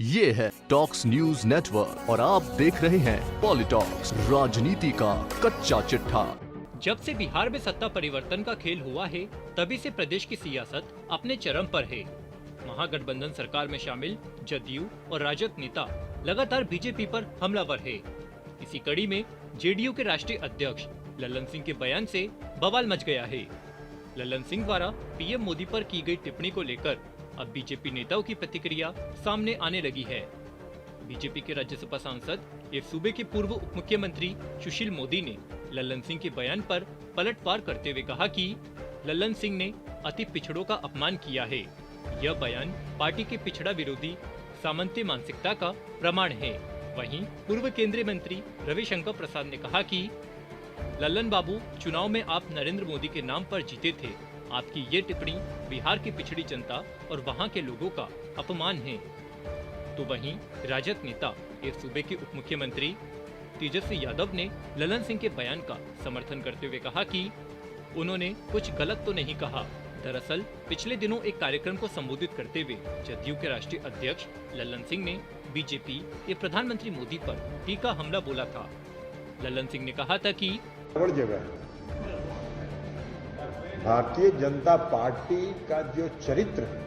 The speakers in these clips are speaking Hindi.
ये है टॉक्स न्यूज नेटवर्क और आप देख रहे हैं पॉलिटॉक्स, राजनीति का कच्चा चिट्ठा। जब से बिहार में सत्ता परिवर्तन का खेल हुआ है, तभी से प्रदेश की सियासत अपने चरम पर है। महागठबंधन सरकार में शामिल जदयू और राजद नेता लगातार बीजेपी पर हमलावर है। इसी कड़ी में जेडीयू के राष्ट्रीय अध्यक्ष लल्लन सिंह के बयान से बवाल मच गया है। लल्लन सिंह द्वारा पीएम मोदी पर की गई टिप्पणी को लेकर अब बीजेपी नेताओं की प्रतिक्रिया सामने आने लगी है। बीजेपी के राज्यसभा सांसद एक सूबे के पूर्व उप मुख्यमंत्री सुशील मोदी ने लल्लन सिंह के बयान पर पलटवार करते हुए कहा कि लल्लन सिंह ने अति पिछड़ों का अपमान किया है। यह बयान पार्टी के पिछड़ा विरोधी सामंती मानसिकता का प्रमाण है। वहीं पूर्व केंद्रीय मंत्री रविशंकर प्रसाद ने कहा कि लल्लन बाबू, चुनाव में आप नरेंद्र मोदी के नाम पर जीते थे। आपकी ये टिप्पणी बिहार की पिछड़ी जनता और वहां के लोगों का अपमान है। तो वहीं राजद नेता एक सूबे के उप मुख्यमंत्री तेजस्वी यादव ने लल्लन सिंह के बयान का समर्थन करते हुए कहा कि उन्होंने कुछ गलत तो नहीं कहा। दरअसल पिछले दिनों एक कार्यक्रम को संबोधित करते हुए जदयू के राष्ट्रीय अध्यक्ष लल्लन सिंह ने बीजेपी के प्रधानमंत्री मोदी पर तीखा हमला बोला था। लल्लन सिंह ने कहा था कि भारतीय जनता पार्टी का जो चरित्र है,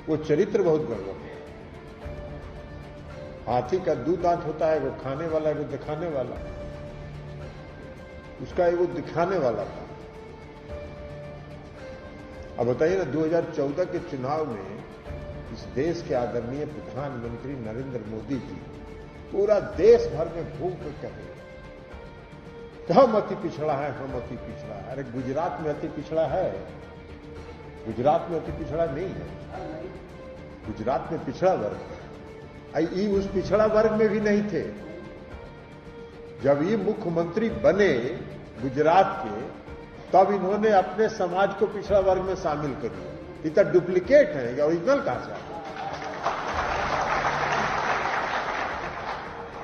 वो चरित्र बहुत गड़बड़ है। हाथी का दो दांत होता है, वो खाने वाला है, वो दिखाने वाला। उसका वो दिखाने वाला था। अब बताइए ना, 2014 के चुनाव में इस देश के आदरणीय प्रधानमंत्री नरेंद्र मोदी जी पूरा देश भर में घूम कर कहे हम अति पिछड़ा है, हम अति पिछड़ा है। अरे गुजरात में अति पिछड़ा है? गुजरात में अति पिछड़ा नहीं है। गुजरात में पिछड़ा वर्ग है। ये उस पिछड़ा वर्ग में भी नहीं थे। जब ये मुख्यमंत्री बने गुजरात के, तब इन्होंने अपने समाज को पिछड़ा वर्ग में शामिल कर दिया। ये तो डुप्लीकेट है, ओरिजिनल कहां से?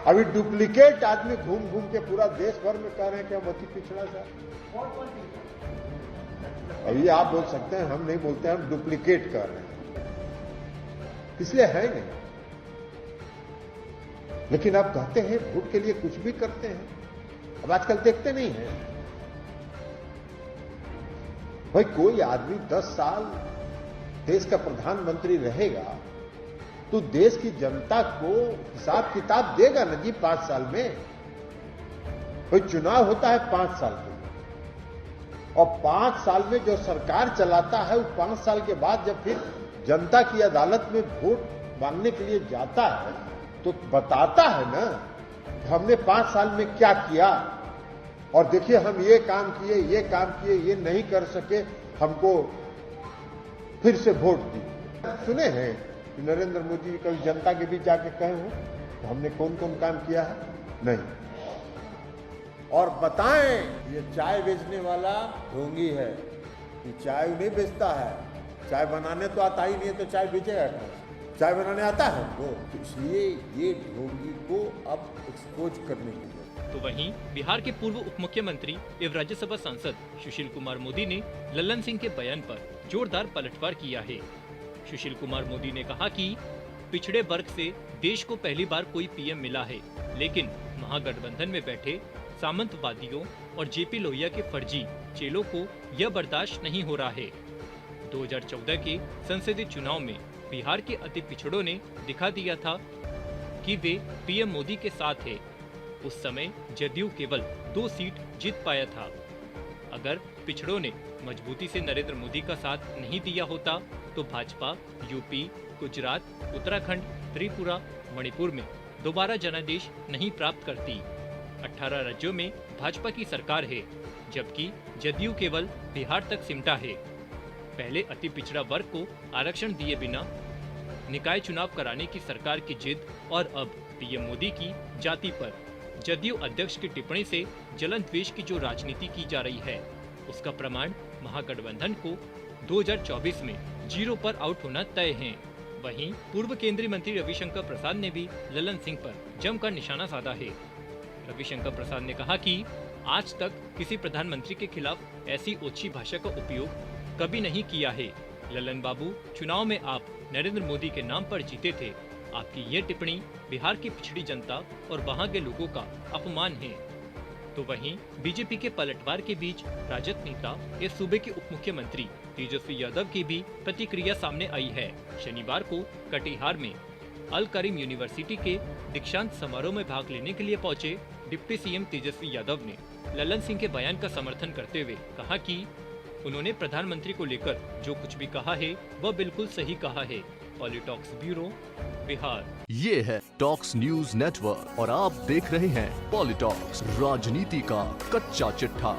अभी डुप्लीकेट आदमी घूम घूम के पूरा देश भर में कह रहे हैं कि हम अति पिछड़ा था। अभी आप बोल सकते हैं, हम नहीं बोलते, हम डुप्लीकेट कर रहे हैं, इसलिए है नहीं। लेकिन आप कहते हैं वोट के लिए कुछ भी करते हैं। अब आजकल देखते नहीं है भाई, कोई आदमी 10 साल देश का प्रधानमंत्री रहेगा तो देश की जनता को हिसाब किताब देगा ना जी। 5 साल में कोई चुनाव होता है 5 साल के लिए, और 5 साल में जो सरकार चलाता है, वो 5 साल के बाद जब फिर जनता की अदालत में वोट मांगने के लिए जाता है तो बताता है ना हमने 5 साल में क्या किया, और देखिए हम ये काम किए, ये काम किए, ये नहीं कर सके, हमको फिर से वोट दी। सुने हैं कि नरेंद्र मोदी जी कभी जनता के बीच जाके कहे हो तो हमने कौन कौन काम किया है? नहीं। और बताएं, ये चाय बेचने वाला ढोंगी है कि चाय नहीं बेचता है, चाय बनाने तो आता ही नहीं है, तो चाय बेचेगा कहां? चाय बनाने आता है वो, तो इसलिए ये ढोंगी को अब एक्सपोज करने के लिए। तो वहीं बिहार के पूर्व उप मुख्यमंत्री एवं राज्यसभा सांसद सुशील कुमार मोदी ने लल्लन सिंह के बयान पर जोरदार पलटवार किया है। सुशील कुमार मोदी ने कहा कि पिछड़े वर्ग से देश को पहली बार कोई पीएम मिला है, लेकिन महागठबंधन में बैठे सामंतवादियों और जेपी लोहिया के फर्जी चेलों को यह बर्दाश्त नहीं हो रहा है। 2014 के संसदीय चुनाव में बिहार के अति पिछड़ों ने दिखा दिया था कि वे पीएम मोदी के साथ है। उस समय जदयू केवल 2 सीट जीत पाया था। अगर पिछड़ों ने मजबूती से नरेंद्र मोदी का साथ नहीं दिया होता तो भाजपा यूपी, गुजरात, उत्तराखंड, त्रिपुरा, मणिपुर में दोबारा जनादेश नहीं प्राप्त करती। 18 राज्यों में भाजपा की सरकार है, जबकि जदयू केवल बिहार तक सिमटा है। पहले अति पिछड़ा वर्ग को आरक्षण दिए बिना निकाय चुनाव कराने की सरकार की जिद, और अब पीएम मोदी की जाति पर जदयू अध्यक्ष की टिप्पणी से जलन द्वेष की जो राजनीति की जा रही है, उसका प्रमाण महागठबंधन को 2024 में 0 पर आउट होना तय है। वहीं पूर्व केंद्रीय मंत्री रविशंकर प्रसाद ने भी लल्लन सिंह पर जमकर निशाना साधा है। रविशंकर प्रसाद ने कहा कि आज तक किसी प्रधानमंत्री के खिलाफ ऐसी ओछी भाषा का उपयोग कभी नहीं किया है। लल्लन बाबू, चुनाव में आप नरेंद्र मोदी के नाम पर जीते थे। आपकी ये टिप्पणी बिहार की पिछड़ी जनता और वहां के लोगों का अपमान है। तो वहीं बीजेपी के पलटवार के बीच राजद नेता इस सूबे के उप मुख्यमंत्री तेजस्वी यादव की भी प्रतिक्रिया सामने आई है। शनिवार को कटिहार में अल करीम यूनिवर्सिटी के दीक्षांत समारोह में भाग लेने के लिए पहुंचे डिप्टी सीएम तेजस्वी यादव ने लल्लन सिंह के बयान का समर्थन करते हुए कहा कि उन्होंने प्रधानमंत्री को लेकर जो कुछ भी कहा है वह बिल्कुल सही कहा है। पॉलिटॉक्स ब्यूरो, बिहार। ये है टॉक्स न्यूज नेटवर्क और आप देख रहे हैं पॉलिटॉक्स, राजनीति का कच्चा चिट्ठा।